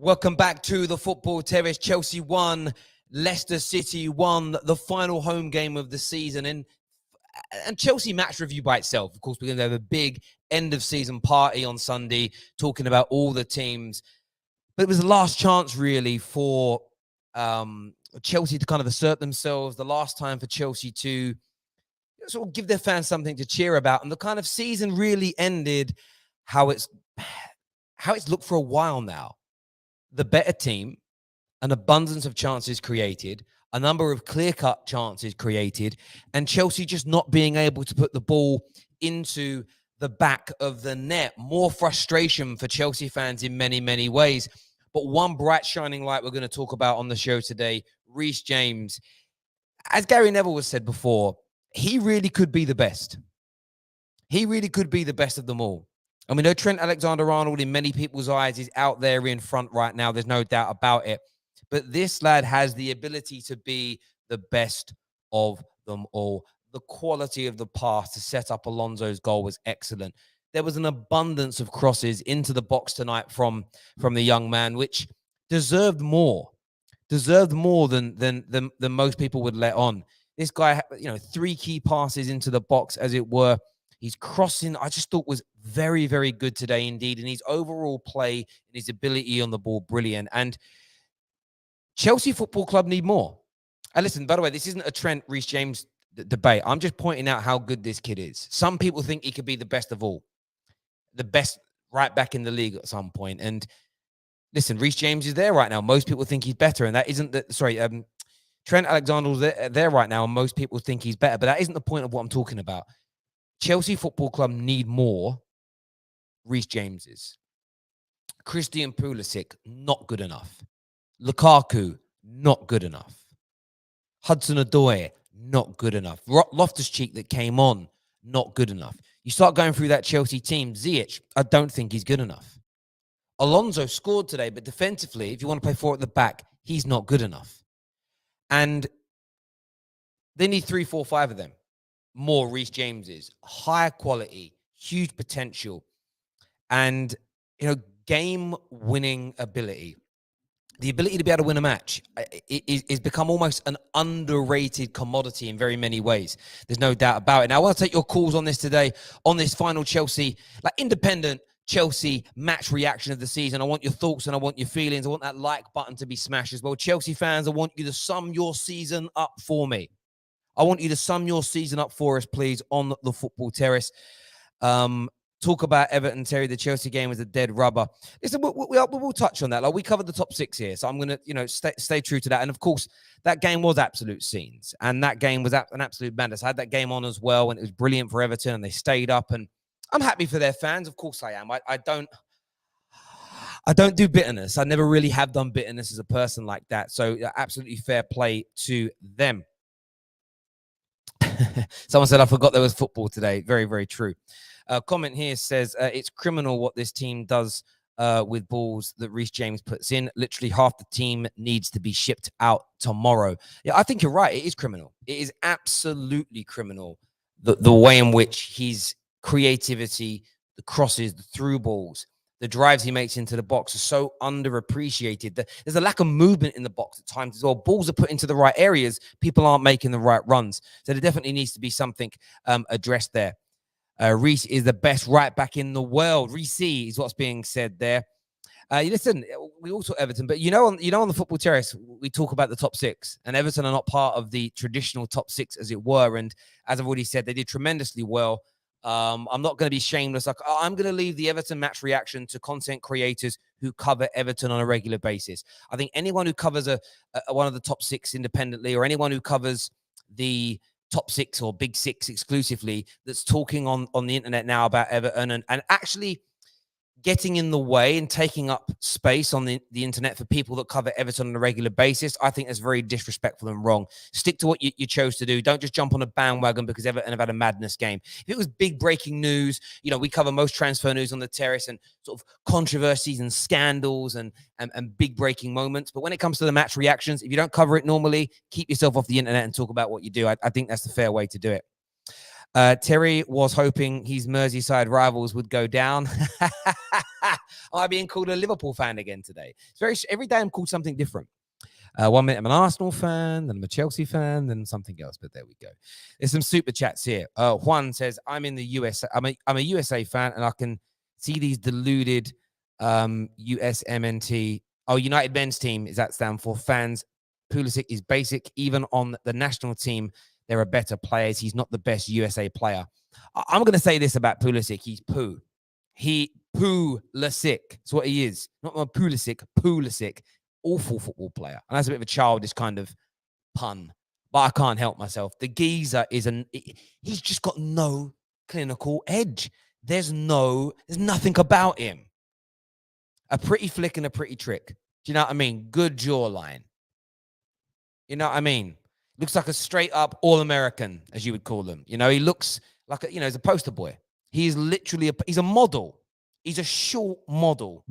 Welcome back to the Football Terrace. Chelsea won, Leicester City won the final home game of the season. And Chelsea match review by itself. Of course, we're going to have a big end-of-season party on Sunday talking about all the teams. But it was the last chance, really, for Chelsea to kind of assert themselves, the last time for Chelsea to sort of give their fans something to cheer about. And the kind of season really ended how it's looked for a while now. The better team, an abundance of chances created, a number of clear-cut chances created, and Chelsea just not being able to put the ball into the back of the net. More frustration for Chelsea fans in many, many ways. But one bright shining light we're going to talk about on the show today, Reece James. As Gary Neville has said before, he really could be the best. He really could be the best of them all. And we know Trent Alexander-Arnold, in many people's eyes, is out there in front right now. There's no doubt about it. But this lad has the ability to be the best of them all. The quality of the pass to set up Alonso's goal was excellent. There was an abundance of crosses into the box tonight from the young man, which deserved more than most people would let on. This guy, 3 key passes into the box, as it were. He's crossing, I just thought was very, very good today indeed. And his overall play and his ability on the ball, brilliant. And Chelsea Football Club need more. And listen, by the way, this isn't a Trent Reece James debate. I'm just pointing out how good this kid is. Some people think he could be the best of all. The best right back in the league at some point. And listen, Reece James is there right now. Most people think he's better. And that isn't the, Trent Alexander's there right now. And most people think he's better. But that isn't the point of what I'm talking about. Chelsea Football Club need more Reece Jameses. Christian Pulisic, not good enough. Lukaku, not good enough. Hudson-Odoi, not good enough. Loftus-Cheek that came on, not good enough. You start going through that Chelsea team, Ziyech, I don't think he's good enough. Alonso scored today, but defensively, if you want to play 4 at the back, he's not good enough. And they need 3, 4, 5 of them. More Reece Jameses, higher quality, huge potential, and game-winning ability. The ability to be able to win a match is become almost an underrated commodity in very many ways. There's no doubt about it. Now, I want to take your calls on this today, on this final Chelsea, independent Chelsea match reaction of the season. I want your thoughts and I want your feelings. I want that like button to be smashed as well. Chelsea fans, I want you to sum your season up for me. I want you to sum your season up for us, please, on the Football Terrace. Talk about Everton, Terry. The Chelsea game was a dead rubber. Listen, we'll touch on that. We covered the top 6 here, so I'm going to stay true to that. And, of course, that game was absolute scenes, and that game was an absolute madness. I had that game on as well, and it was brilliant for Everton, and they stayed up. And I'm happy for their fans. Of course I am. I don't do bitterness. I never really have done bitterness as a person like that. So absolutely fair play to them. Someone said, I forgot there was football today. Very, very true. Comment here says, it's criminal what this team does with balls that Reece James puts in. Literally half the team needs to be shipped out tomorrow. Yeah, I think you're right. It is criminal. It is absolutely criminal. The way in which his creativity, the crosses, the through balls, the drives he makes into the box are so underappreciated. There's a lack of movement in the box at times as well. Balls are put into the right areas. People aren't making the right runs. So there definitely needs to be something addressed there. Reece is the best right back in the world. Reece is what's being said there. Listen, we all talk Everton, but on the Football Terrace, we talk about the top 6, and Everton are not part of the traditional top 6, as it were. And as I've already said, they did tremendously well. I'm not going to be shameless. I'm going to leave the Everton match reaction to content creators who cover Everton on a regular basis. I think anyone who covers one of the top 6 independently, or anyone who covers the top 6 or big 6 exclusively, that's talking on the internet now about Everton and actually getting in the way and taking up space on the internet for people that cover Everton on a regular basis, I think that's very disrespectful and wrong. Stick to what you chose to do. Don't just jump on a bandwagon because Everton have had a madness game. If it was big breaking news, we cover most transfer news on the Terrace and sort of controversies and scandals and big breaking moments. But when it comes to the match reactions, if you don't cover it normally, keep yourself off the internet and talk about what you do. I think that's the fair way to do it. Terry was hoping his Merseyside rivals would go down. I'm being called a Liverpool fan again today. It's every day I'm called something different. 1 minute I'm an Arsenal fan, then I'm a Chelsea fan, then something else. But there we go. There's some super chats here. Juan says, I'm in the USA. I'm a USA fan, and I can see these deluded USMNT. Oh, United Men's Team, is that stand for fans? Pulisic is basic. Even on the national team, there are better players. He's not the best USA player. I'm going to say this about Pulisic. He's poo. Pulisic. That's what he is. Not Pulisic, Pulisic. Awful football player. And that's a bit of a childish kind of pun, but I can't help myself. The geezer he's just got no clinical edge. There's nothing about him. A pretty flick and a pretty trick. Do you know what I mean? Good jawline. You know what I mean? Looks like a straight up All-American, as you would call them. You know, he looks like he's a poster boy. He is literally he's a model. He's a short model.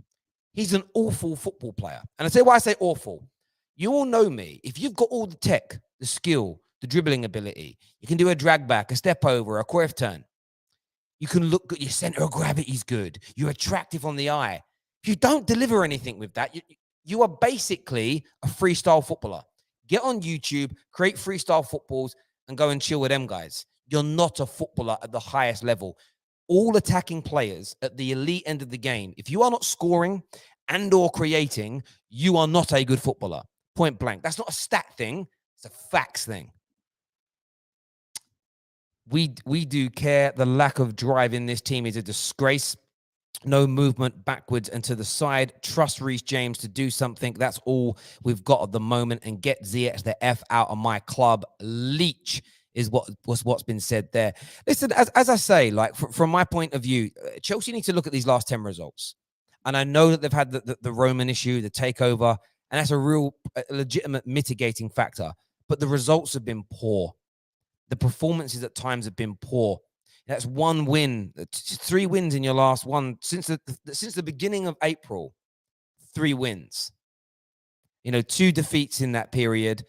He's an awful football player. And I say why I say awful. You all know me. If you've got all the tech, the skill, the dribbling ability, you can do a drag back, a step over, a Cruyff turn. You can look good. Your center of gravity is good. You're attractive on the eye. If you don't deliver anything with that, you are basically a freestyle footballer. Get on YouTube, create freestyle footballs, and go and chill with them guys. You're not a footballer at the highest level. All attacking players at the elite end of the game, if you are not scoring and or creating, you are not a good footballer. Point blank. That's not a stat thing. It's a facts thing. We do care. The lack of drive in this team is a disgrace. No movement backwards and to the side. Trust Reece James to do something. That's all we've got at the moment. And get ZX the F out of my club. Leech is what's been said there. Listen, as I say, like from my point of view, Chelsea need to look at these last 10 results. And I know that they've had the Roman issue, the takeover, and that's a real legitimate mitigating factor. But the results have been poor. The performances at times have been poor. That's one win, 3 wins in your last one since the beginning of April. 3 wins. 2 defeats in that period.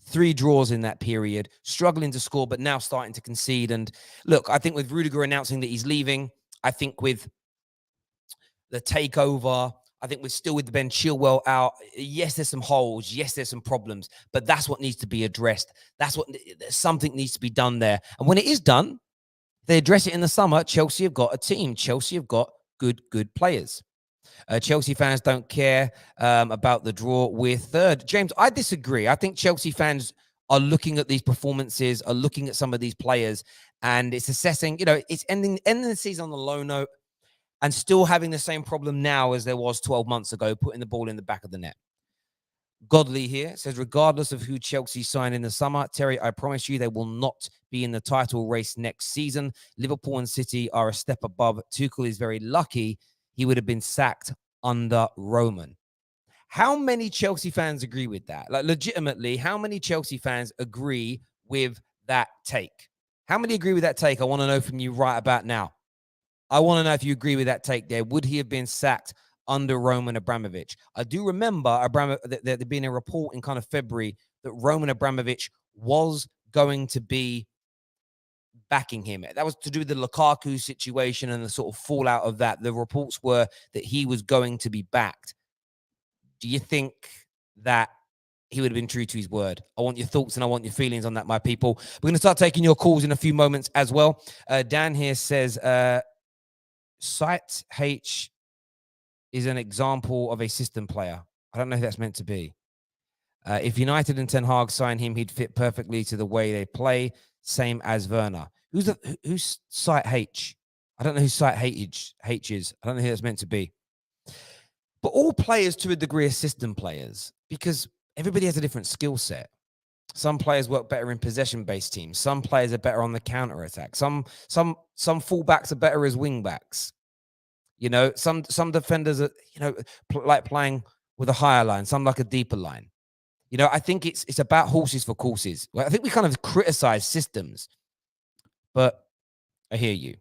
3 draws in that period, struggling to score, but now starting to concede. And look, I think with Rudiger announcing that he's leaving, I think with the takeover, I think we're still with Ben Chilwell out. Yes, there's some holes. Yes, there's some problems, but that's what needs to be addressed. Something needs to be done there. And when it is done, they address it in the summer. Chelsea have got a team. Chelsea have got good players. Chelsea fans don't care about the draw. We're third. James, I disagree. I think Chelsea fans are looking at these performances, are looking at some of these players, and it's assessing, it's ending the season on a low note and still having the same problem now as there was 12 months ago, putting the ball in the back of the net. Godly here says, regardless of who Chelsea sign in the summer, Terry, I promise you they will not be in the title race next season. Liverpool and City are a step above. Tuchel is very lucky he would have been sacked under Roman. How many Chelsea fans agree with that? Like, legitimately, how many Chelsea fans agree with that take? How many agree with that take? I want to know from you right about now. I want to know if you agree with that take there. Would he have been sacked under Roman Abramovich? I do remember there being a report in kind of February that Roman Abramovich was going to be backing him. That was to do with the Lukaku situation and the sort of fallout of that. The reports were that he was going to be backed. Do you think that he would have been true to his word? I want your thoughts and I want your feelings on that, my people. We're going to start taking your calls in a few moments as well. Dan here says, Site H is an example of a system player. I don't know who that's meant to be. If United and Ten Hag sign him, he'd fit perfectly to the way they play, same as Werner. Who's Site H? I don't know who Site H is. I don't know who that's meant to be. But all players, to a degree, are system players because everybody has a different skill set. Some players work better in possession-based teams. Some players are better on the counter-attack. Some fullbacks are better as wing-backs. Some defenders are, like playing with a higher line. Some like a deeper line. I think it's about horses for courses. I think we kind of criticize systems, but I hear you.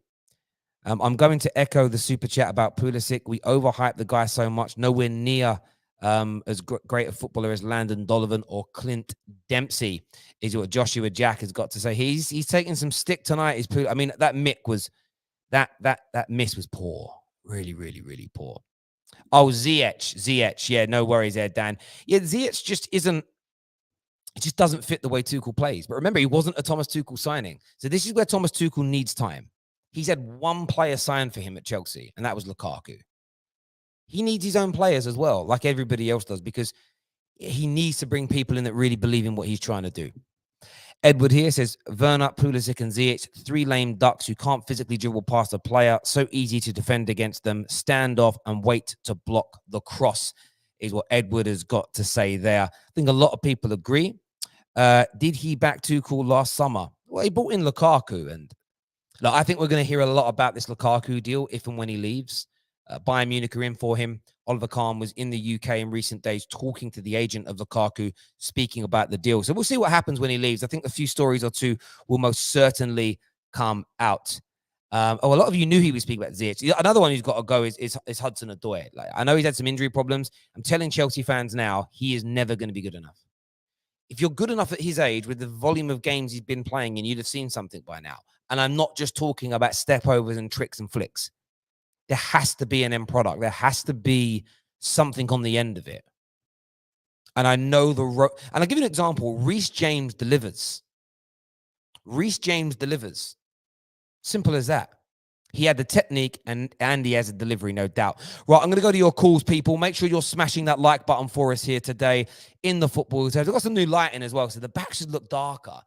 I'm going to echo the super chat about Pulisic. We overhype the guy so much. Nowhere near as great a footballer as Landon Donovan or Clint Dempsey is what Joshua Jack has got to say. He's taking some stick tonight. I mean, that miss was poor. Really, really, really poor. Oh, Ziyech. Yeah, no worries there, Dan. Yeah, Ziyech just isn't. It just doesn't fit the way Tuchel plays. But remember, he wasn't a Thomas Tuchel signing. So this is where Thomas Tuchel needs time. He's had one player signed for him at Chelsea, and that was Lukaku. He needs his own players as well, like everybody else does, because he needs to bring people in that really believe in what he's trying to do. Edward here says, Werner, Pulisic, and Ziyech, 3 lame ducks who can't physically dribble past a player. So easy to defend against them. Stand off and wait to block the cross is what Edward has got to say there. I think a lot of people agree. Did he back Tuchel last summer? Well, he brought in Lukaku, and look, I think we're going to hear a lot about this Lukaku deal if and when he leaves. Bayern Munich are in for him. Oliver Kahn was in the UK in recent days talking to the agent of Lukaku, speaking about the deal. So we'll see what happens when he leaves. I think a few stories or two will most certainly come out. A lot of you knew he was speaking about Ziyech. Another one who's got to go is Hudson-Odoi. Like, I know he's had some injury problems. I'm telling Chelsea fans now, he is never going to be good enough. If you're good enough at his age with the volume of games he's been playing in, you'd have seen something by now. And I'm not just talking about step overs and tricks and flicks. There has to be an end product. There has to be something on the end of it. And I know and I'll give you an example. Reece James delivers. Simple as that. He had the technique and he has a delivery, no doubt. Right, I'm going to go to your calls, people. Make sure you're smashing that like button for us here today in the football. We've got some new lighting as well, so the back should look darker.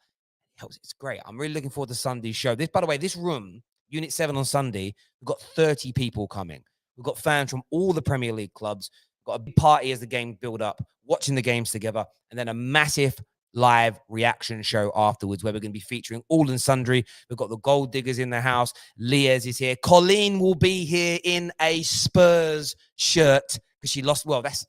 It's great. I'm really looking forward to Sunday's show. By the way, this room, Unit 7 on Sunday, we've got 30 people coming. We've got fans from all the Premier League clubs. We've got a big party as the game build up, watching the games together, and then a massive live reaction show afterwards where we're going to be featuring all and sundry. We've got the Gold Diggers in the house. Liaz is here. Colleen will be here in a Spurs shirt because she lost. Well, that's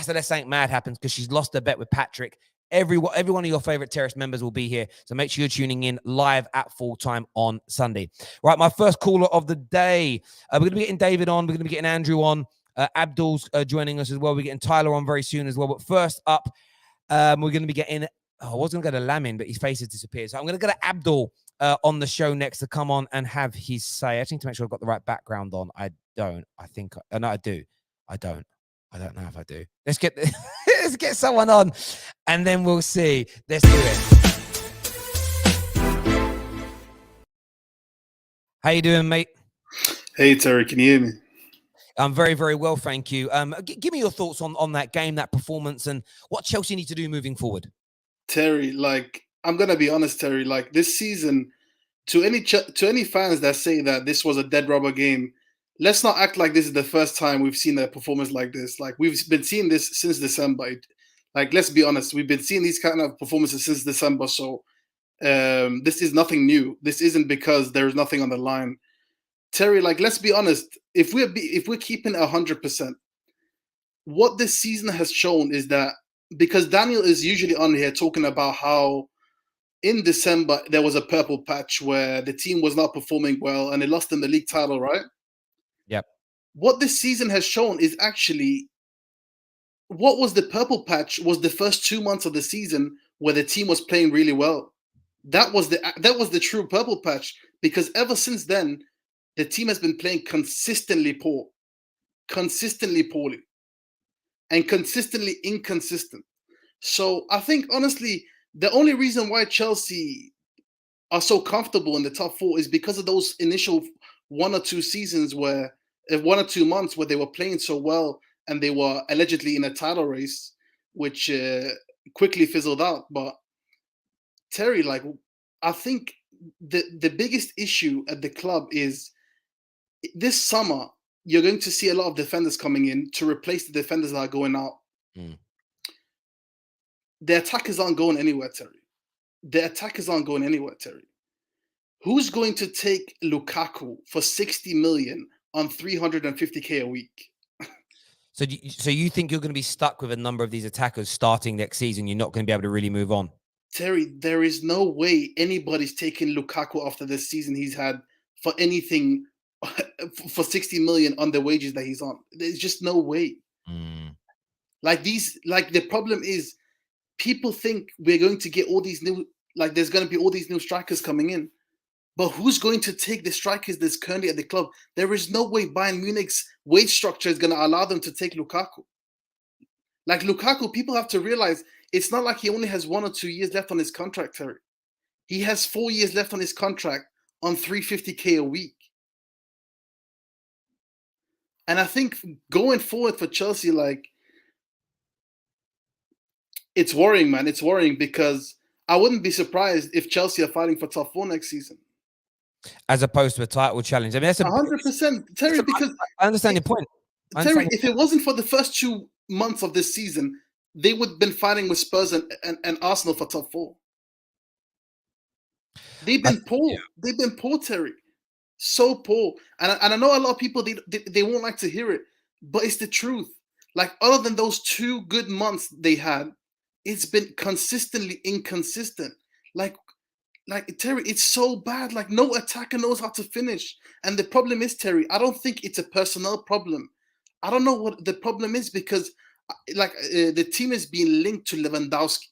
the Let's Ain't Mad happens because she's lost her bet with Patrick. Every one of your favorite Terrace members will be here. So make sure you're tuning in live at full time on Sunday. Right, my first caller of the day. We're going to be getting David on. We're going to be getting Andrew on. Abdul's joining us as well. We're getting Tyler on very soon as well. But first up, we're going to be getting... I was going to go to Lamin, but his face has disappeared. So I'm going to go to Abdul on the show next to come on and have his say. I just need to make sure I've got the right background on. I don't. I think... no, I do. I don't. I don't know if I do. Let's get someone on, and then we'll see. Let's do it. How you doing, mate? Hey, Terry, can you hear me? I'm very, very well, thank you. Give me your thoughts on that game, that performance, and what Chelsea need to do moving forward. Terry, I'm gonna be honest, Terry. This season, to any fans that say that this was a dead rubber game, let's not act like this is the first time we've seen a performance like this. We've been seeing this since December. Let's be honest, we've been seeing these kind of performances since December. So this is nothing new. This isn't because there's nothing on the line. Terry, let's be honest. If we're keeping 100%, what this season has shown is that because Daniel is usually on here talking about how in December there was a purple patch where the team was not performing well and they lost in the league title, right? Yep. What this season has shown is actually what was the purple patch was the first 2 months of the season where the team was playing really well. That was the true purple patch, because ever since then the team has been playing consistently poorly, and consistently inconsistent. So I think honestly the only reason why Chelsea are so comfortable in the top 4 is because of those initial 1 or 2 seasons where 1 or 2 months where they were playing so well and they were allegedly in a title race, which quickly fizzled out. But Terry, I think the biggest issue at the club is this summer you're going to see a lot of defenders coming in to replace the defenders that are going out. The attackers aren't going anywhere, Terry. Who's going to take Lukaku for 60 million on 350k a week? So you think you're going to be stuck with a number of these attackers starting next season? You're not going to be able to really move on? Terry, there is no way anybody's taking Lukaku after this season he's had for anything for 60 million on the wages that he's on. There's just no way. The problem is people think we're going to get all these new, there's going to be all these new strikers coming in. But who's going to take the strikers that's currently at the club? There is no way Bayern Munich's wage structure is going to allow them to take Lukaku. Like Lukaku, people have to realize it's not like he only has 1 or 2 years left on his contract, Terry. He has 4 years left on his contract on 350k a week. And I think going forward for Chelsea, like, it's worrying, man. It's worrying because I wouldn't be surprised if Chelsea are fighting for top 4 next season, as opposed to a title challenge. I mean, that's 100%, Terry. Because I understand your point, Terry. If it wasn't for the first 2 months of this season, they would have been fighting with Spurs and Arsenal for top 4. They've been poor. Yeah. They've been poor, Terry. So poor. And I know a lot of people, they won't like to hear it, but it's the truth. Like, other than those 2 good months they had, it's been consistently inconsistent. Like Terry, it's so bad. Like, no attacker knows how to finish. And the problem is, Terry, I don't think it's a personnel problem. I don't know what the problem is, because the team is being linked to Lewandowski.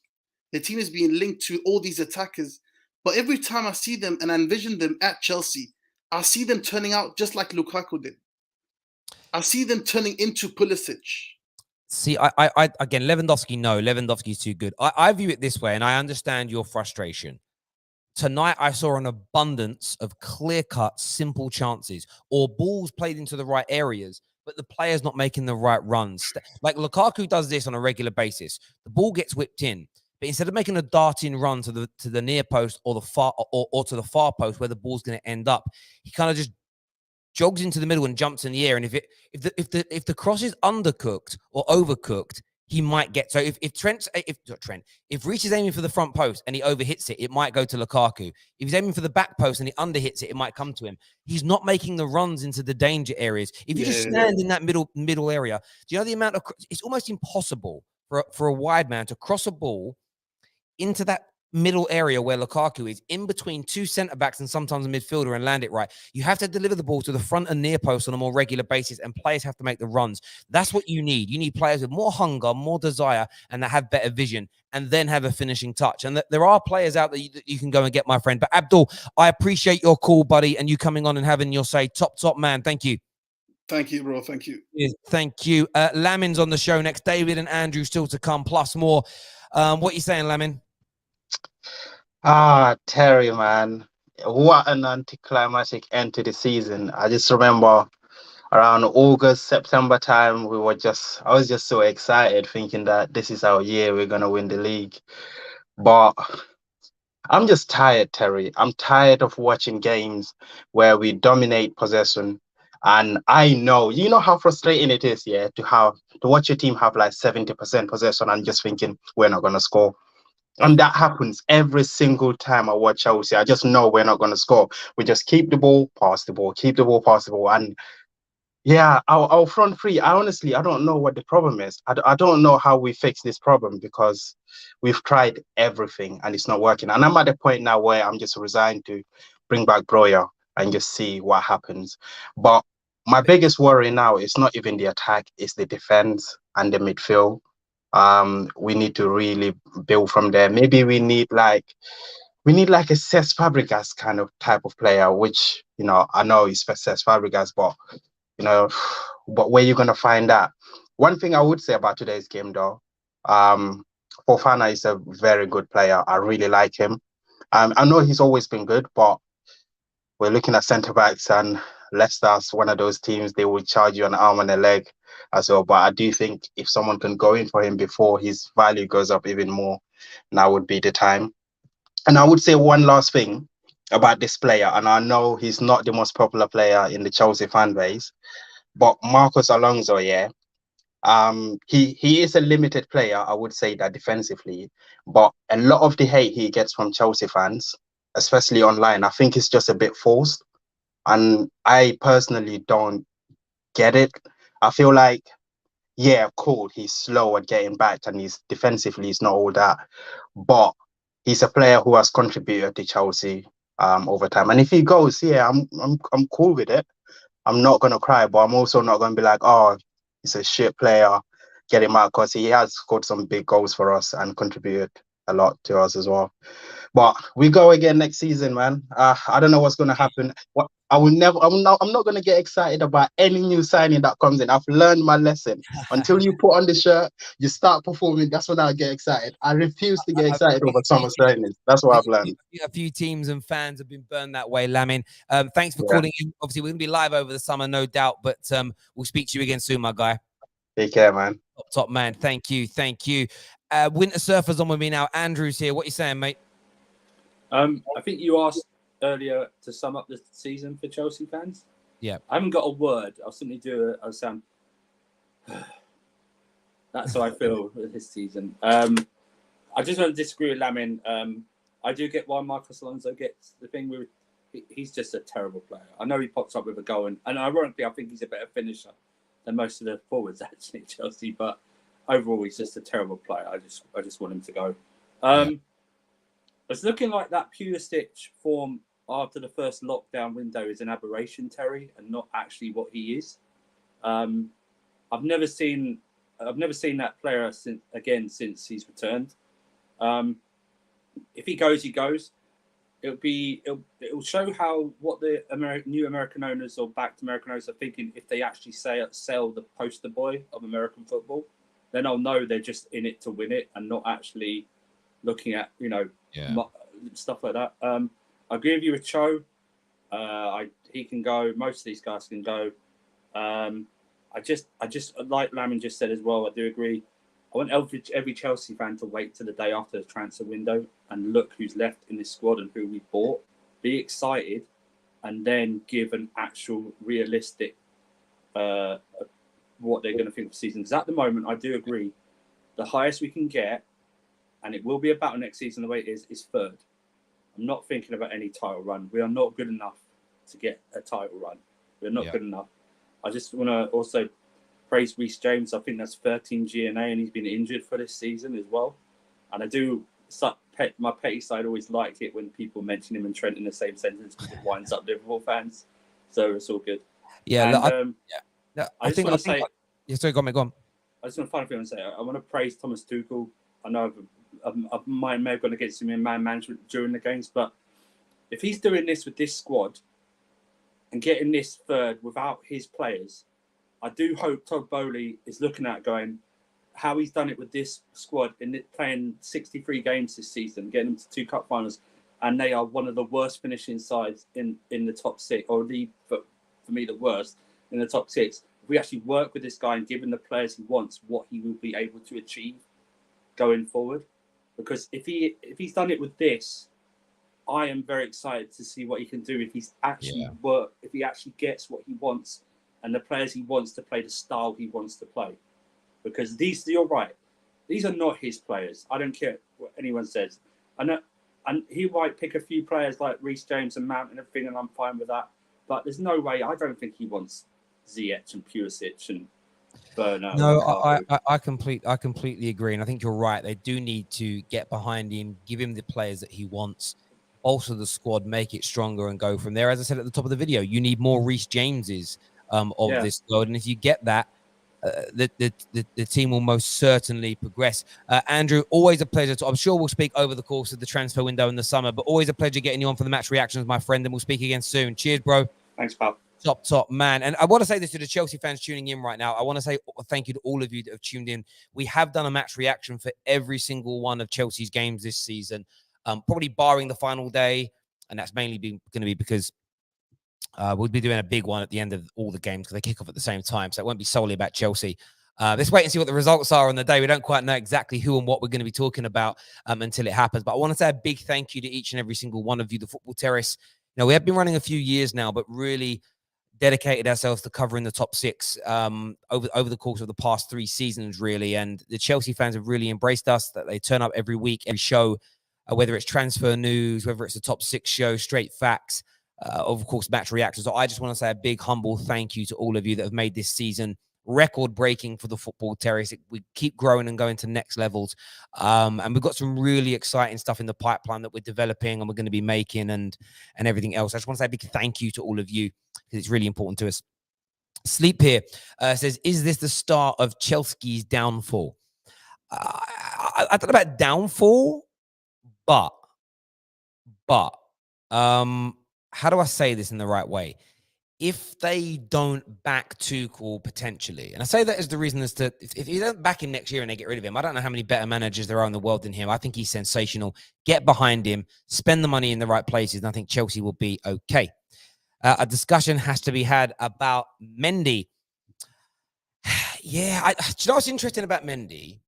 The team is being linked to all these attackers. But every time I see them and I envision them at Chelsea, I see them turning out just like Lukaku did. I see them turning into Pulisic. See, I again, Lewandowski, no, Lewandowski's too good. I view it this way, and I understand your frustration. Tonight, I saw an abundance of clear-cut, simple chances or balls played into the right areas, but the player's not making the right runs. Like Lukaku does this on a regular basis. The ball gets whipped in, but instead of making a darting run to the near post or the far or to the far post where the ball's going to end up, he kind of just jogs into the middle and jumps in the air. And if the cross is undercooked or overcooked, he might get. So if Reece is aiming for the front post and he overhits it, it might go to Lukaku. If he's aiming for the back post and he underhits it, it might come to him. He's not making the runs into the danger areas. If you just stand in that middle area, do you know the amount of? It's almost impossible for a wide man to cross a ball into that middle area where Lukaku is, in between 2 centre-backs and sometimes a midfielder, and land it right. You have to deliver the ball to the front and near post on a more regular basis, and players have to make the runs. That's what you need. You need players with more hunger, more desire, and that have better vision, and then have a finishing touch. And there are players out there that you can go and get, my friend. But Abdul, I appreciate your call, buddy, and you coming on and having your say. Top man. Thank you. Thank you, bro. Thank you. Yes, thank you. Lamin's on the show next. David and Andrew still to come, plus more. What are you saying, Lamin? Terry, man, what an anticlimactic end to the season. I just remember around August, September time, I was just so excited, thinking that this is our year, we're going to win the league. But I'm just tired, Terry. I'm tired of watching games where we dominate possession. And I know, you know how frustrating it is, to watch your team have like 70% possession and just thinking we're not going to score. And that happens every single time I watch Chelsea. I just know we're not going to score. We just keep the ball, pass the ball, keep the ball, pass the ball. And yeah, our front three, I don't know what the problem is. I don't know how we fix this problem, because we've tried everything and it's not working. And I'm at the point now where I'm just resigned to bring back Broya and just see what happens. But my biggest worry now is not even the attack, it's the defense and the midfield. We need to really build from there. Maybe we need like a Cesc Fabregas kind of type of player, which, I know he's Cesc Fabregas, but where you're going to find that? One thing I would say about today's game, though, Fofana is a very good player. I really like him. I know he's always been good, but we're looking at centre-backs, and Leicester's one of those teams, they will charge you an arm and a leg as well. But I do think if someone can go in for him before his value goes up even more, now would be the time. And I would say one last thing about this player, and I know he's not the most popular player in the Chelsea fan base, but Marcos Alonso, he is a limited player, I would say that defensively, but a lot of the hate he gets from Chelsea fans, especially online, I think it's just a bit forced. And I personally don't get it. I feel like, cool, he's slow at getting back and he's defensively, he's not all that. But he's a player who has contributed to Chelsea over time. And if he goes, I'm cool with it. I'm not going to cry, but I'm also not going to be like, oh, he's a shit player, get him out, because he has scored some big goals for us and contributed a lot to us as well. But we go again next season, man. I don't know what's going to happen. What I will never. I'm not going to get excited about any new signing that comes in. I've learned my lesson. Until you put on the shirt, you start performing. That's when I get excited. I refuse to get excited over summer signings. That's what I've learned. A few teams and fans have been burned that way, Lamin. Thanks for calling in. Obviously, we're going to be live over the summer, no doubt. But we'll speak to you again soon, my guy. Take care, man. Top man. Thank you. Winter Surfers on with me now. Andrew's here. What are you saying, mate? I think you asked earlier to sum up the season for Chelsea fans. Yeah. I haven't got a word. I'll simply do a sound. That's how I feel with this season. I just want to disagree with Lamin. I do get why Marcos Alonso gets the thing with. He's just a terrible player. I know he pops up with a goal, and ironically, I think he's a better finisher than most of the forwards actually at Chelsea. But overall, he's just a terrible player. I just want him to go. It's looking like that Pulisic form after the first lockdown window is an aberration, Terry, and not actually what he is. I've never seen that player since he's returned. If he goes, he goes. It'll show what the new American owners or backed American owners are thinking if they actually sell the poster boy of American football. Then I'll know they're just in it to win it and not actually looking at stuff like that. I agree with you with Cho. He can go. Most of these guys can go. I just like Lamin just said as well. I do agree. I want every Chelsea fan to wait till the day after the transfer window and look who's left in this squad and who we bought. Be excited, and then give an actual realistic what they're going to think of the season. Because at the moment, I do agree, the highest we can get, and it will be a battle next season the way it is third. I'm not thinking about any title run. We are not good enough to get a title run. We're not good enough. I just want to also praise Reece James. I think that's 13 GNA, and he's been injured for this season as well. And I do, my petty side always like it when people mention him and Trent in the same sentence because it winds up Liverpool fans. So it's all good. Yeah, and, I just want to say. Yeah, sorry, go on. I just want to final thing and say I want to praise Thomas Tuchel. I know I may have gone against him in man management during the games, but if he's doing this with this squad and getting this third without his players, I do hope Todd Bowley is looking at going how he's done it with this squad in playing 63 games this season, getting them to 2 cup finals, and they are one of the worst finishing sides in the top 6, or for me the worst in the top 6. If we actually work with this guy and give him the players he wants, what he will be able to achieve going forward. Because if he's done it with this, I am very excited to see what he can do if he's actually if he actually gets what he wants and the players he wants to play the style he wants to play. Because you're right, these are not his players. I don't care what anyone says. And he might pick a few players like Reece James and Mount and everything, and I'm fine with that. But there's no way. I don't think he wants Ziyech and Pulisic and Bernard. No, I completely agree, and I think you're right. They do need to get behind him, give him the players that he wants, bolster the squad, make it stronger, and go from there. As I said at the top of the video, you need more Reece Jameses this squad, and if you get that, the team will most certainly progress. Andrew, always a pleasure. I'm sure we'll speak over the course of the transfer window in the summer, but always a pleasure getting you on for the match reactions, my friend, and we'll speak again soon. Cheers, bro. Thanks, pal. Top man. And I want to say this to the Chelsea fans tuning in right now. I want to say thank you to all of you that have tuned in. We have done a match reaction for every single one of Chelsea's games this season, probably barring the final day, and that's mainly going to be because we'll be doing a big one at the end of all the games because they kick off at the same time, so it won't be solely about Chelsea. Let's wait and see what the results are on the day. We don't quite know exactly who and what we're going to be talking about until it happens. But I want to say a big thank you to each and every single one of you. The Football Terrace, we have been running a few years now, but really dedicated ourselves to covering the top 6 over the course of the past 3 seasons, really. And the Chelsea fans have really embraced us, that they turn up every week, every show, whether it's transfer news, whether it's the top 6 show, straight facts, of course, match reactions. So I just want to say a big, humble thank you to all of you that have made this season record-breaking for the Football Terrace. We keep growing and going to next levels. And we've got some really exciting stuff in the pipeline that we're developing and we're going to be making and everything else. I just want to say a big thank you to all of you because it's really important to us. Sleep here says, is this the start of Chelsea's downfall? I don't know about downfall, but But how do I say this in the right way? If they don't back Tuchel potentially, and I say that as the reason as to if you don't back him next year and they get rid of him, I don't know how many better managers there are in the world than him. I think he's sensational. Get behind him, spend the money in the right places, and I think Chelsea will be okay. A discussion has to be had about Mendy. Yeah, do you know what's interesting about Mendy?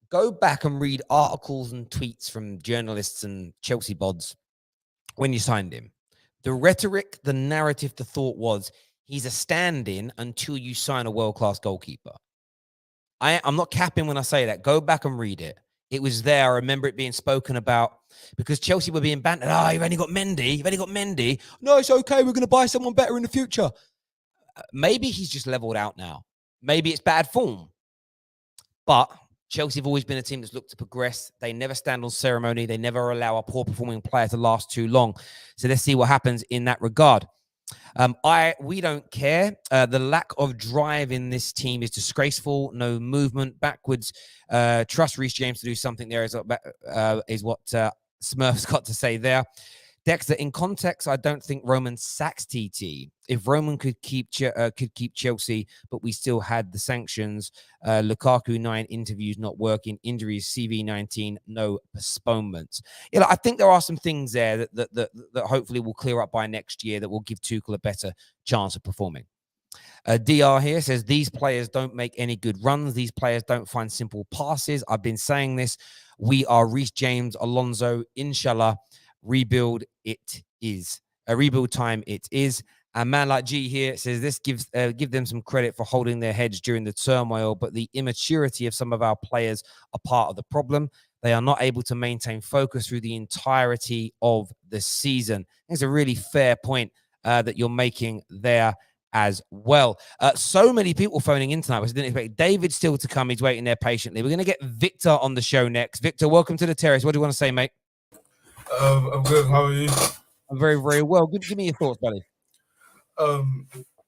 Go back and read articles and tweets from journalists and Chelsea bods when you signed him. The rhetoric, the narrative, the thought was he's a stand-in until you sign a world-class goalkeeper. I'm not capping when I say that. Go back and read it. It was there. I remember it being spoken about because Chelsea were being bantered. Oh, you've only got Mendy. You've only got Mendy. No, it's okay. We're going to buy someone better in the future. Maybe he's just leveled out now. Maybe it's bad form. But Chelsea have always been a team that's looked to progress. They never stand on ceremony. They never allow a poor performing player to last too long. So let's see what happens in that regard. We don't care. The lack of drive in this team is disgraceful. No movement backwards. Trust Reece James to do something there is what Smurf's got to say there. Dexter, in context, I don't think Roman sacks TT. If Roman could keep Chelsea, but we still had the sanctions, Lukaku 9 interviews not working, injuries, CV19, no postponements. Yeah, I think there are some things there that hopefully will clear up by next year that will give Tuchel a better chance of performing. DR here says these players don't make any good runs. These players don't find simple passes. I've been saying this. We are Reece James, Alonso, inshallah. Rebuild it is. A rebuild time it is. A man like G here says this gives give them some credit for holding their heads during the turmoil, but the immaturity of some of our players are part of the problem. They are not able to maintain focus through the entirety of the season. It's a really fair point that you're making there as well. So many people phoning in tonight, which I didn't expect. David still to come. He's waiting there patiently. We're going to get Victor on the show next. Victor, welcome to the Terrace. What do you want to say, mate? I'm good. How are you? I'm very, very well. Give me your thoughts, buddy.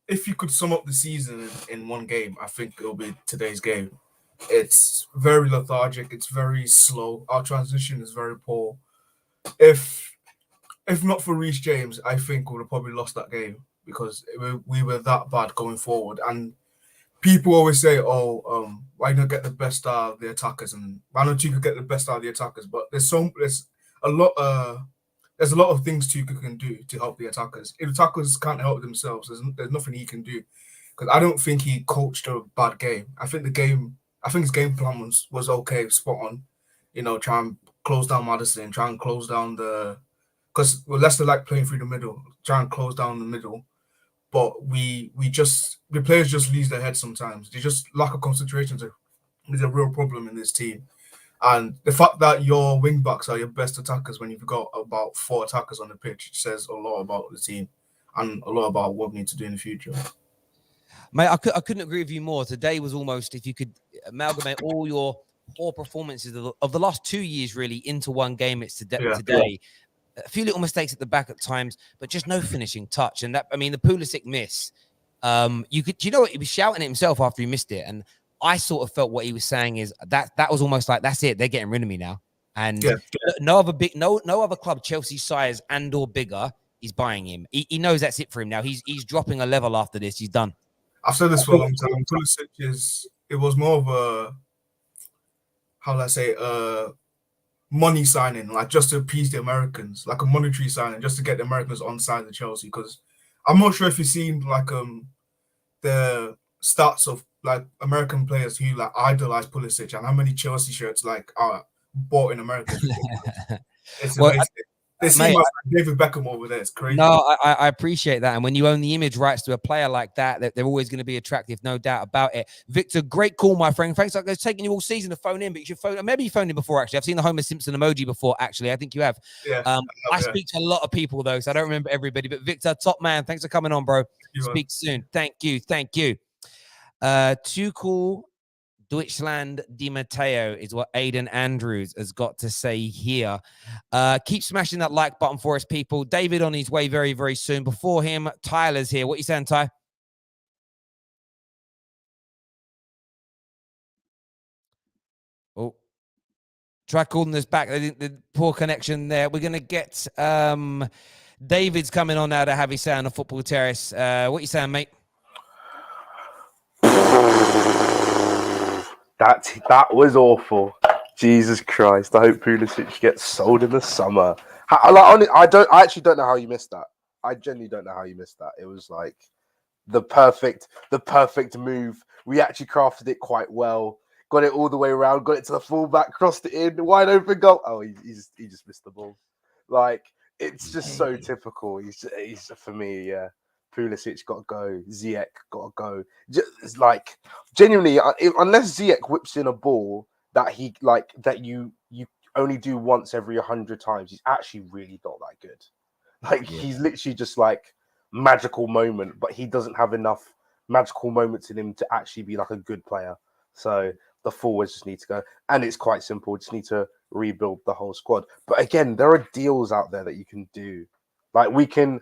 If you could sum up the season in one game, I think it'll be today's game. It's very lethargic. It's very slow. Our transition is very poor. If not for Reece James, I think we would have probably lost that game because we were that bad going forward. And people always say, "Oh, why not get the best out of the attackers?" And why not you could get the best out of the attackers? But there's a lot of things Tuchel can do to help the attackers. If attackers can't help themselves, there's nothing he can do. Because I don't think he coached a bad game. I think his game plan was okay, spot on. Try and close down Maddison, try and close down because Leicester like playing through the middle, try and close down the middle. But the players just lose their heads sometimes. They just lack of concentration is a real problem in this team. And the fact that your wing backs are your best attackers when you've got about 4 attackers on the pitch says a lot about the team and a lot about what we need to do in the future. Mate, I couldn't agree with you more. Today was almost, if you could amalgamate all your poor performances of the last 2 years really into one game, it's today. Yeah. A few little mistakes at the back at times, but just no finishing touch. And the Pulisic miss, you know what, he was shouting at himself after he missed it. And I sort of felt what he was saying is that was almost like, that's it. They're getting rid of me now. And no other club, Chelsea size and or bigger, is buying him. He knows that's it for him now. He's dropping a level after this. He's done. I've said this for a long time. Pulisic it was more of a, how do I say, money signing, like just to appease the Americans, like a monetary signing, just to get the Americans on side of Chelsea. Because I'm not sure if you've seen like the stats of like American players who like idolize Pulisic and how many Chelsea shirts like are bought in America. It's amazing. They seem like David Beckham over there. It's crazy. No, I appreciate that. And when you own the image rights to a player like that, they're always going to be attractive, no doubt about it. Victor, great call, my friend. Thanks. It's taking you all season to phone in, but you should phone. Maybe you phoned in before, actually. I've seen the Homer Simpson emoji before, actually. I think you have. Yeah. I speak to a lot of people, though, so I don't remember everybody. But Victor, top man. Thanks for coming on, bro. Speak soon. Thank you. Tuchel Deutschland Di Matteo is what Aidan Andrews has got to say here. Keep smashing that like button for us, people. David on his way very, very soon. Before him, Tyler's here. What are you saying, Ty? Oh, Try calling us back. The poor connection there. We're going to get David's coming on now to have his say on the football terrace. What you saying, mate? That was awful. Jesus Christ! I hope Pulisic gets sold in the summer. I actually don't know how you missed that. I genuinely don't know how you missed that. It was like the perfect move. We actually crafted it quite well. Got it all the way around. Got it to the fullback. Crossed it in. Wide open goal. Oh, he just missed the ball. Like, it's just so typical. He's for me. Yeah, Pulisic got to go. Ziyech got to go. Just like genuinely, unless Ziyech whips in a ball that you only do once every 100 times, he's actually really not that good. Like, he's literally just like magical moment, but he doesn't have enough magical moments in him to actually be like a good player. So the forwards just need to go, and it's quite simple. We just need to rebuild the whole squad. But again, there are deals out there that you can do. Like, we can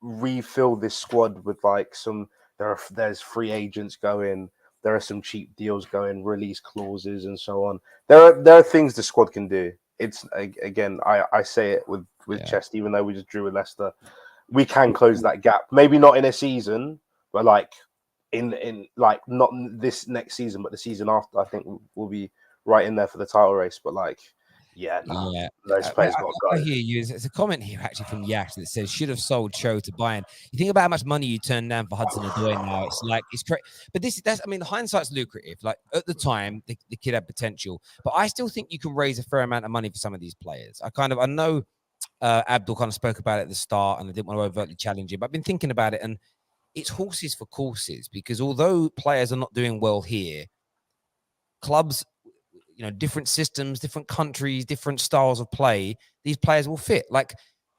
refill this squad with like there's free agents going. There are some cheap deals going, release clauses, and so on. There are things the squad can do. It's again, I say it with chest, even though we just drew with Leicester, we can close that gap. Maybe not in a season, but like in like not this next season, but the season after. I think we'll be right in there for the title race. But like, those players got to go. I hear you. There's a comment here actually from Yash that says should have sold Cho to Bayern. You think about how much money you turn down for Hudson-Odoi now. It's like it's crazy. But that's the hindsight's lucrative. Like, at the time, the kid had potential, but I still think you can raise a fair amount of money for some of these players. I know Abdul kind of spoke about it at the start, and I didn't want to overtly challenge him, but I've been thinking about it, and it's horses for courses, because although players are not doing well here, clubs, different systems, different countries, different styles of play, these players will fit. Like,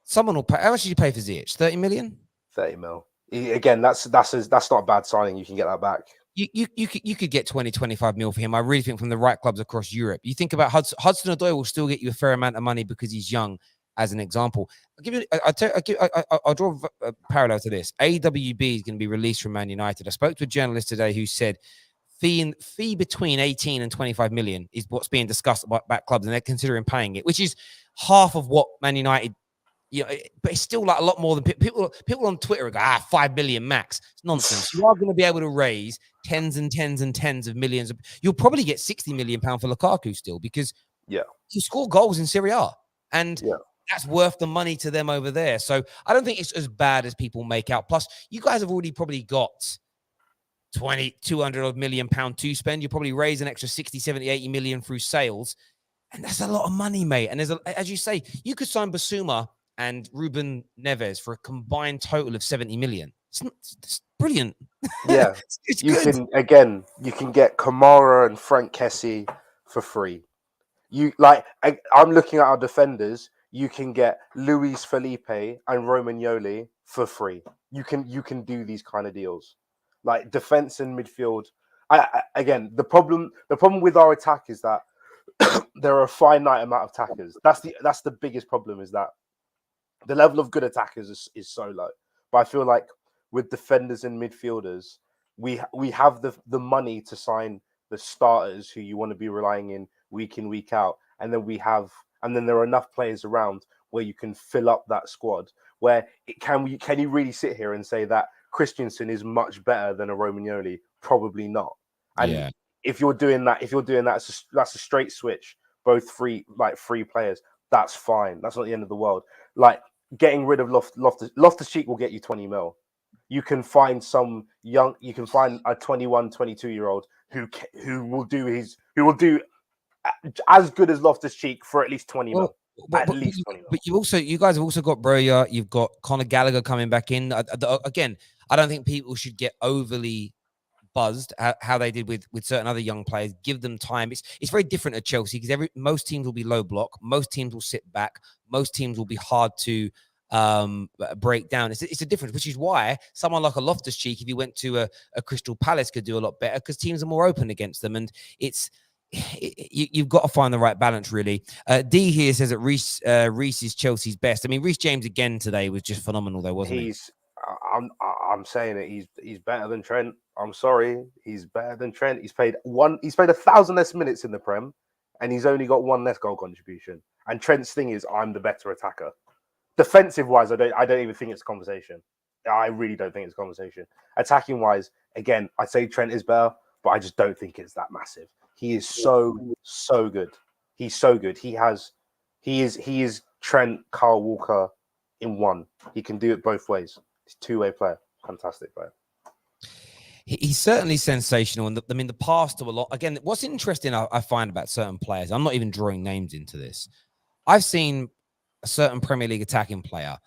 someone will pay. How much did you pay for Ziyech? 30 million? 30 mil. Again, that's not a bad signing. You can get that back. You could get 20, 25 mil for him. I really think, from the right clubs across Europe. You think about Hudson-Odoi will still get you a fair amount of money because he's young, as an example. I'll draw a parallel to this. AWB is going to be released from Man United. I spoke to a journalist today who said fee between 18 and 25 million is what's being discussed about clubs, and they're considering paying it, which is half of what Man United, but it's still like a lot more than people on Twitter go, 5 million max. It's nonsense. You are going to be able to raise tens and tens and tens of millions. You'll probably get 60 million pounds for Lukaku still, because you score goals in Serie A, and that's worth the money to them over there. So I don't think it's as bad as people make out. Plus, you guys have already probably got 200 million pound to spend. You probably raise an extra 60, 70, 80 million through sales. And that's a lot of money, mate. And as you say, you could sign Basuma and Ruben Neves for a combined total of 70 million. It's brilliant. Yeah. it's you good. you can get Kamara and Frank Kessie for free. I'm looking at our defenders. You can get Luis Felipe and Romagnoli for free. You can do these kind of deals. Like, defense and midfield. Again, the problem with our attack is that there are a finite amount of attackers. That's the biggest problem, is that the level of good attackers is so low. But I feel like with defenders and midfielders, we have the money to sign the starters who you want to be relying in, week out, and then there are enough players around where you can fill up that squad. Where can you really sit here and say that Christensen is much better than a Romagnoli? Probably not. And if you're doing that, that's a straight switch. Both free players. That's fine. That's not the end of the world. Like, getting rid of Loftus-Cheek will get you 20 mil. You can find a 21, 22-year-old who will do as good as Loftus-Cheek for at least 20 mil. At least 20 mil. But you guys have also got Broja. You've got Conor Gallagher coming back in. Again, I don't think people should get overly buzzed how they did with certain other young players. Give them time. It's very different at Chelsea, because most teams will be low block. Most teams will sit back. Most teams will be hard to break down. It's a difference, which is why someone like a Loftus-Cheek, if he went to a Crystal Palace, could do a lot better, because teams are more open against them. And you've got to find the right balance, really. D here says that Reece is Chelsea's best. I mean, Reece James again today was just phenomenal, though, wasn't he? I'm saying it. He's better than Trent. I'm sorry, he's better than Trent. He's played 1,000 less minutes in the Prem, and he's only got one less goal contribution. And Trent's thing is, I'm the better attacker. Defensive wise, I don't even think it's a conversation. I really don't think it's a conversation. Attacking wise, again, I'd say Trent is better, but I just don't think it's that massive. He is so good. He's so good. He is Trent, Kyle Walker in one. He can do it both ways. He's a two-way player. Fantastic player. He's certainly sensational. And the pass to a lot. Again, what's interesting I find about certain players, I'm not even drawing names into this. I've seen a certain Premier League attacking player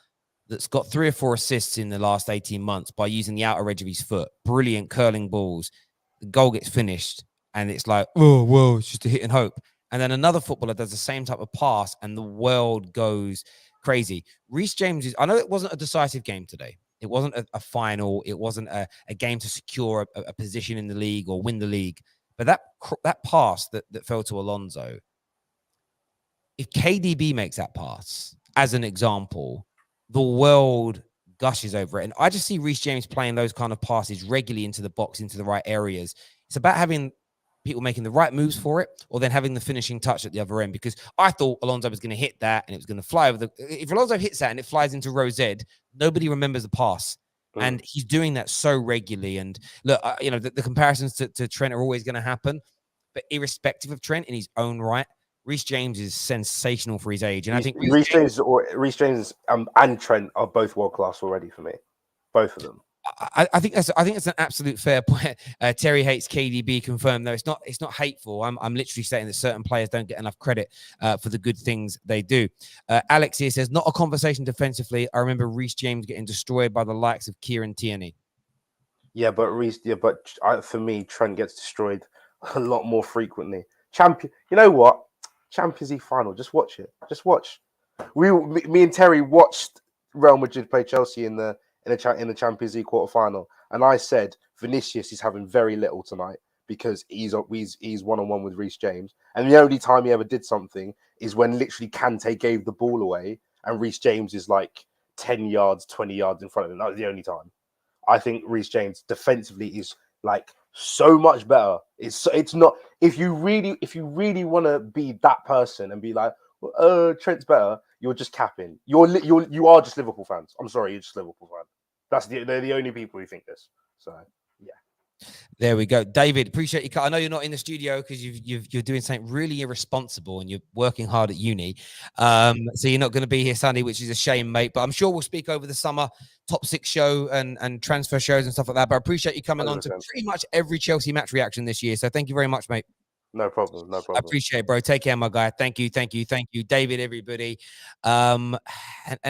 that's got 3 or 4 assists in the last 18 months by using the outer edge of his foot. Brilliant curling balls. The goal gets finished, and it's like, oh, well, it's just a hit and hope. And then another footballer does the same type of pass, and the world goes crazy. Reece James I know it wasn't a decisive game today. It wasn't a final. It wasn't a game to secure a position in the league or win the league. But that pass that fell to Alonso, if KDB makes that pass, as an example, the world gushes over it. And I just see Reece James playing those kind of passes regularly into the box, into the right areas. It's about having people making the right moves for it, or then having the finishing touch at the other end. Because I thought Alonso was going to hit that and it was going to fly over if Alonso hits that and it flies into row Z, nobody remembers the pass. And he's doing that so regularly. And look, the comparisons to Trent are always going to happen, but irrespective of Trent in his own right, Reece James is sensational for his age. And I think Reece James and Trent are both world class already for me. Both of them. I think that's an absolute fair point. Terry hates KDB confirmed. No, it's not hateful. I'm literally saying that certain players don't get enough credit for the good things they do. Alex here says, not a conversation defensively. I remember Reece James getting destroyed by the likes of Kieran Tierney. Yeah, but for me, Trent gets destroyed a lot more frequently. You know what? Champions League final. Just watch it. Just watch. Me and Terry watched Real Madrid play Chelsea in the Champions League quarterfinal, and I said Vinicius is having very little tonight because he's one-on-one with Reece James, and the only time he ever did something is when literally Kante gave the ball away and Reece James is like 10 yards, 20 yards in front of him. That was the only time. I think Reece James defensively is like so much better. It's not if you really want to be that person and be like, Trent's better, you're just capping. You are just Liverpool fans. I'm sorry, you're just Liverpool fans. They're the only people who think this. So yeah. There we go. David, appreciate you. I know you're not in the studio because you're doing something really irresponsible and you're working hard at uni. So you're not going to be here Sunday, which is a shame, mate. But I'm sure we'll speak over the summer, top 6 show and transfer shows and stuff like that. But I appreciate you coming 100%. On to pretty much every Chelsea match reaction this year. So thank you very much, mate. No problem. I appreciate it, bro. Take care, my guy. Thank you. David, everybody. And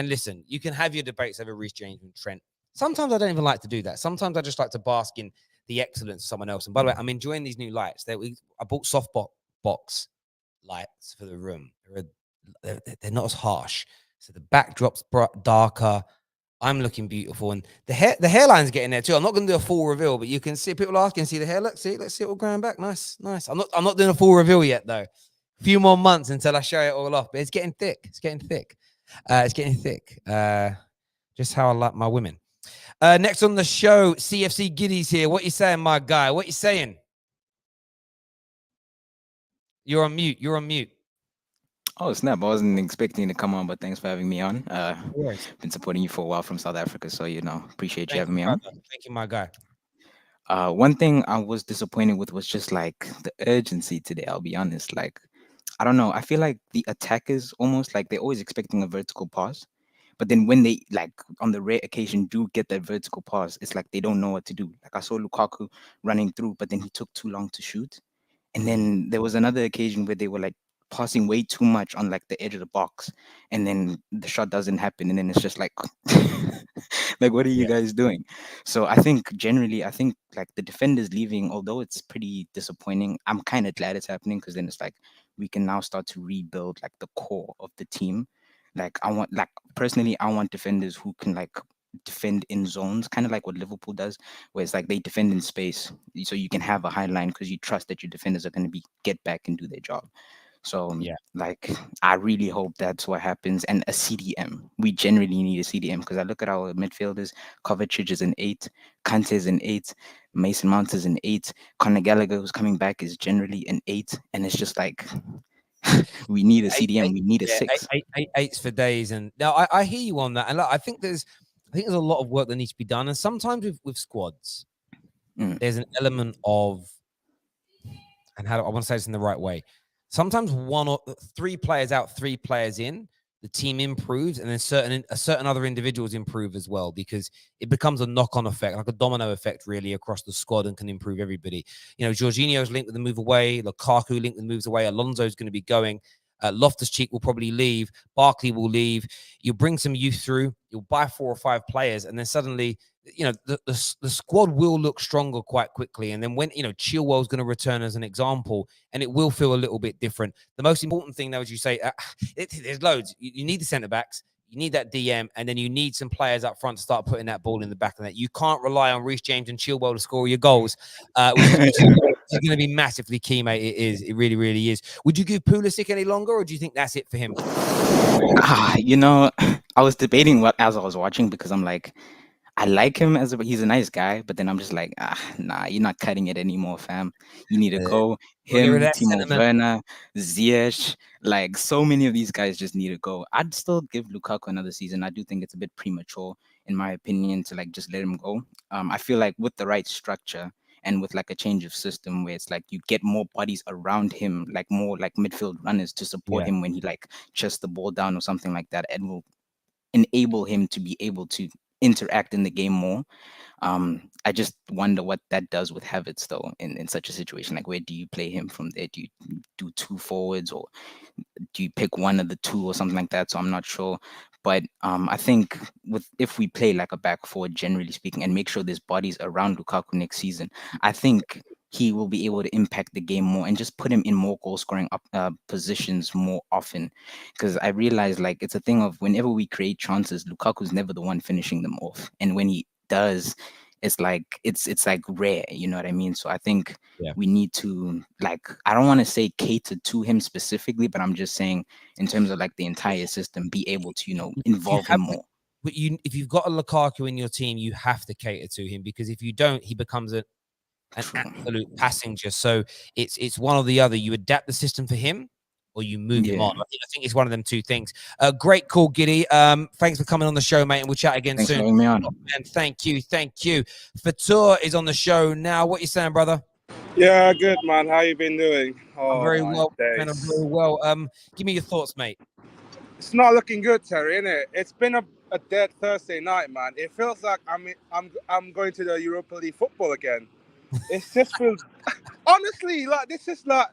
listen, you can have your debates over Reece James and Trent. Sometimes I don't even like to do that. Sometimes I just like to bask in the excellence of someone else. And by the way, I'm enjoying these new lights. I bought softbox lights for the room. They're not as harsh. So the backdrop's darker. I'm looking beautiful. And the hairline's getting there too. I'm not going to do a full reveal, but you can see people asking, see the hair. Let's see it all growing back. Nice. I'm not doing a full reveal yet though. A few more months until I show it all off. But it's getting thick. Just how I like my women. Next on the show, CFC Giddy's here. What you saying, my guy? What you saying? You're on mute. Oh, snap. I wasn't expecting to come on, but thanks for having me on. Been supporting you for a while from South Africa, so, appreciate you having me on. Thank you, my guy. One thing I was disappointed with was just, the urgency today, I'll be honest. I don't know. I feel like the attackers almost, they're always expecting a vertical pass. But then when they, on the rare occasion, do get that vertical pass, it's like they don't know what to do. I saw Lukaku running through, but then he took too long to shoot. And then there was another occasion where they were, passing way too much on, the edge of the box. And then the shot doesn't happen. And then it's just what are you guys doing? So I think, generally, the defenders leaving, although it's pretty disappointing, I'm kind of glad it's happening because then it's we can now start to rebuild, the core of the team. Personally, I want defenders who can defend in zones, kind of like what Liverpool does, where it's they defend in space, so you can have a high line because you trust that your defenders are going to get back and do their job. So I really hope that's what happens. And a CDM, we generally need a CDM because I look at our midfielders. Kovacic is an 8, Kante is an 8, Mason Mount is an 8, Conor Gallagher, who's coming back, is generally an 8, and it's just We need a CDM. We need a Yeah, 6. eights for days. And now I hear you on that. And look, I think there's a lot of work that needs to be done. And sometimes with squads, there's an element of, and I want to say this in the right way. Sometimes 1 or 3 players out, 3 players in, the team improves, and then certain other individuals improve as well, because it becomes a knock-on effect, like a domino effect, really, across the squad, and can improve everybody. You know, Jorginho's linked with the move away, Lukaku linked with the moves away, Alonso's going to be going. Loftus-Cheek will probably leave. Barkley will leave. You'll bring some youth through. You'll buy 4 or 5 players, and then suddenly, you know, the squad will look stronger quite quickly. And then when, you know, Chilwell's going to return as an example, and it will feel a little bit different. The most important thing, though, as you say, there's loads. You need the centre backs. You need that DM, and then you need some players up front to start putting that ball in the back of that. You can't rely on Reece James and Chilwell to score your goals, which is going to be massively key, mate. It is. It really, really is. Would you give Pulisic any longer, or do you think that's it for him? You know, I was debating as I was watching, because I'm like, I like him he's a nice guy, but then I'm just like, nah, you're not cutting it anymore, fam. You need to go. Him, Timo Werner, Ziyech, like so many of these guys just need to go. I'd still give Lukaku another season. I do think it's a bit premature, in my opinion, to like just let him go. I feel like with the right structure and with like a change of system where it's like you get more bodies around him, like more like midfield runners to support him when he like chests the ball down or something like that, and will enable him to be able to interact in the game more. I just wonder what that does with Havertz, though, in such a situation. Like, where do you play him from there? Do you do 2 forwards, or do you pick one of the 2 or something like that? So I'm not sure. But I think if we play like a back 4, generally speaking, and make sure there's bodies around Lukaku next season, I think he will be able to impact the game more and just put him in more goal scoring positions more often. Because I realize, like, it's a thing of whenever we create chances, Lukaku's never the one finishing them off, and when he does, it's like it's like rare, you know what I mean? So I think we need to, like, I don't want to say cater to him specifically, but I'm just saying in terms of like the entire system, be able to, you know, involve him more. But if you've got a Lukaku in your team, you have to cater to him, because if you don't, he becomes an absolute passenger. So it's one or the other. You adapt the system for him, or you move him on. I think it's one of them 2 things. Great call, Giddy. Thanks for coming on the show, mate, and we'll chat again soon. Thanks for having me on. And thank you. Fatur is on the show now. What you saying, brother? Yeah, good, man. How you been doing? I'm very well, man. I'm very well. Give me your thoughts, mate. It's not looking good, Terry, innit? It's been a dead Thursday night, man. It feels like I'm going to the Europa League football again. It just feels honestly like this is like,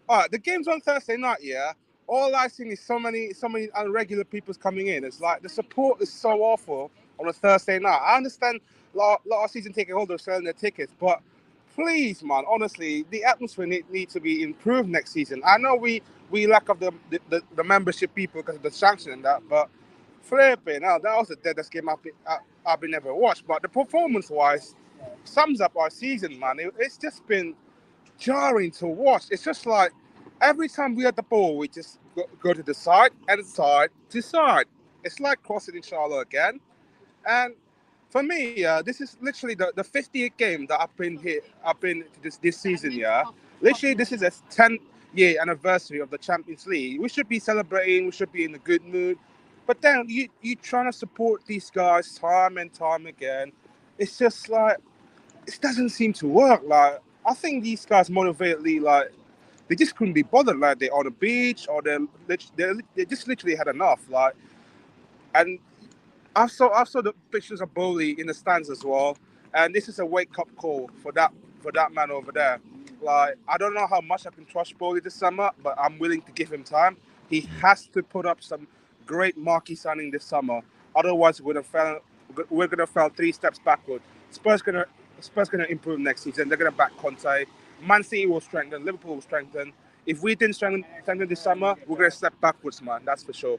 all right, the game's on Thursday night, yeah. All I've seen is so many irregular people coming in. It's like the support is so awful on a Thursday night. I understand a lot of season ticket holders selling their tickets, but please, man, honestly, the atmosphere need to be improved next season. I know we lack of the membership people because of the sanction and that, but flipping out, that was the deadest game I've been ever watched. But the performance-wise sums up our season, man. It's just been jarring to watch. It's just like every time we had the ball, we just go to the side and side to side. It's like crossing inshallah again. And for me, this is literally the 50th game that I've been here. I've been this season. Yeah, literally, this is a 10-year anniversary of the Champions League. We should be celebrating. We should be in a good mood. But then you trying to support these guys time and time again. It's just like it doesn't seem to work. Like I think these guys motivatedly, like they just couldn't be bothered. Like they're on the beach or they just literally had enough. Like and. I saw the pictures of Bowley in the stands as well, and this is a wake-up call for that man over there. Like I don't know how much I can trust Bowley this summer, but I'm willing to give him time. He has to put up some great marquee signing this summer. Otherwise, we're gonna fall 3 steps backward. Spurs gonna improve next season. They're gonna back Conte. Man City will strengthen. Liverpool will strengthen. If we didn't strengthen this summer, we're gonna step backwards, man. That's for sure.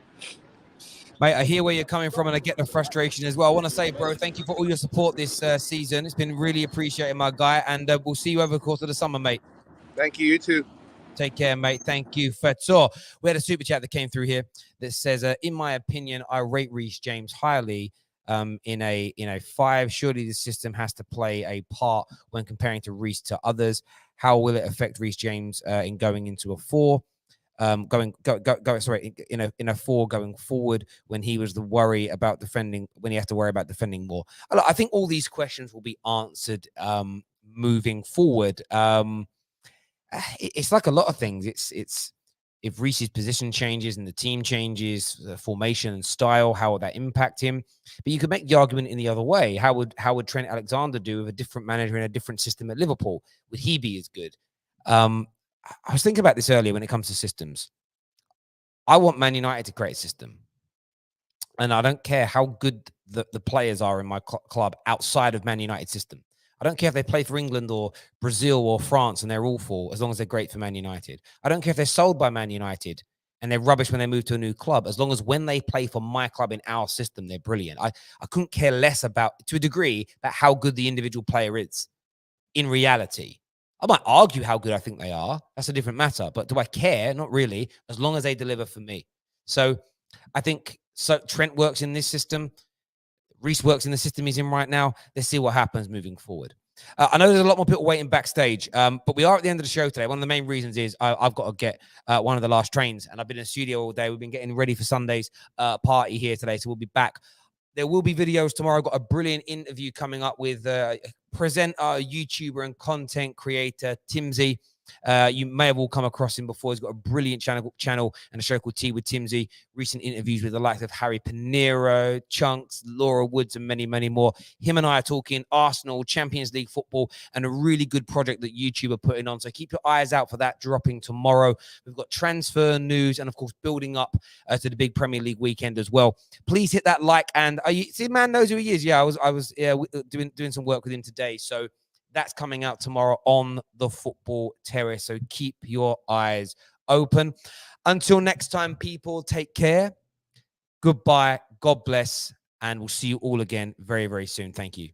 Mate, I hear where you're coming from, and I get the frustration as well. I want to say, bro, thank you for all your support this season. It's been really appreciated, my guy, and we'll see you over the course of the summer, mate. Thank you. You too. Take care, mate. Thank you, Fatur. We had a super chat that came through here that says, in my opinion, I rate Reece James highly in a 5. Surely the system has to play a part when comparing to Reece to others. How will it affect Reece James in going into a 4? in a 4 going forward when he was the worry about defending, when he has to worry about defending more. I think all these questions will be answered moving forward. It's like a lot of things. It's if Reece's position changes and the team changes, the formation and style, how would that impact him? But you could make the argument in the other way. How would Trent Alexander do with a different manager in a different system at Liverpool? Would he be as good? I was thinking about this earlier when it comes to systems. I want Man United to create a system. And I don't care how good the players are in my club outside of Man United system. I don't care if they play for England or Brazil or France and they're awful, as long as they're great for Man United. I don't care if they're sold by Man United and they're rubbish when they move to a new club, as long as when they play for my club in our system, they're brilliant. I couldn't care less about, to a degree, about how good the individual player is in reality. I might argue how good I think they are. That's a different matter. But do I care? Not really, as long as they deliver for me. So I think Trent works in this system. Reece works in the system he's in right now. Let's see what happens moving forward. I know there's a lot more people waiting backstage, but we are at the end of the show today. One of the main reasons is I've got to get one of the last trains, and I've been in the studio all day. We've been getting ready for Sunday's party here today, so we'll be back. There will be videos tomorrow. I've got a brilliant interview coming up with presenter, YouTuber, and content creator Timsy. You may have all come across him before. He's got a brilliant channel and a show called Tea with Timsy. Recent interviews with the likes of Harry Pinero, Chunks, Laura Woods, and many, many more. Him and I are talking Arsenal, Champions League football, and a really good project that YouTube are putting on. So keep your eyes out for that dropping tomorrow. We've got transfer news and, of course, building up to the big Premier League weekend as well. Please hit that like. And see, man knows who he is. Yeah, I was doing some work with him today. So that's coming out tomorrow on the Football Terrace. So keep your eyes open. Until next time, people, take care. Goodbye. God bless. And we'll see you all again very, very soon. Thank you.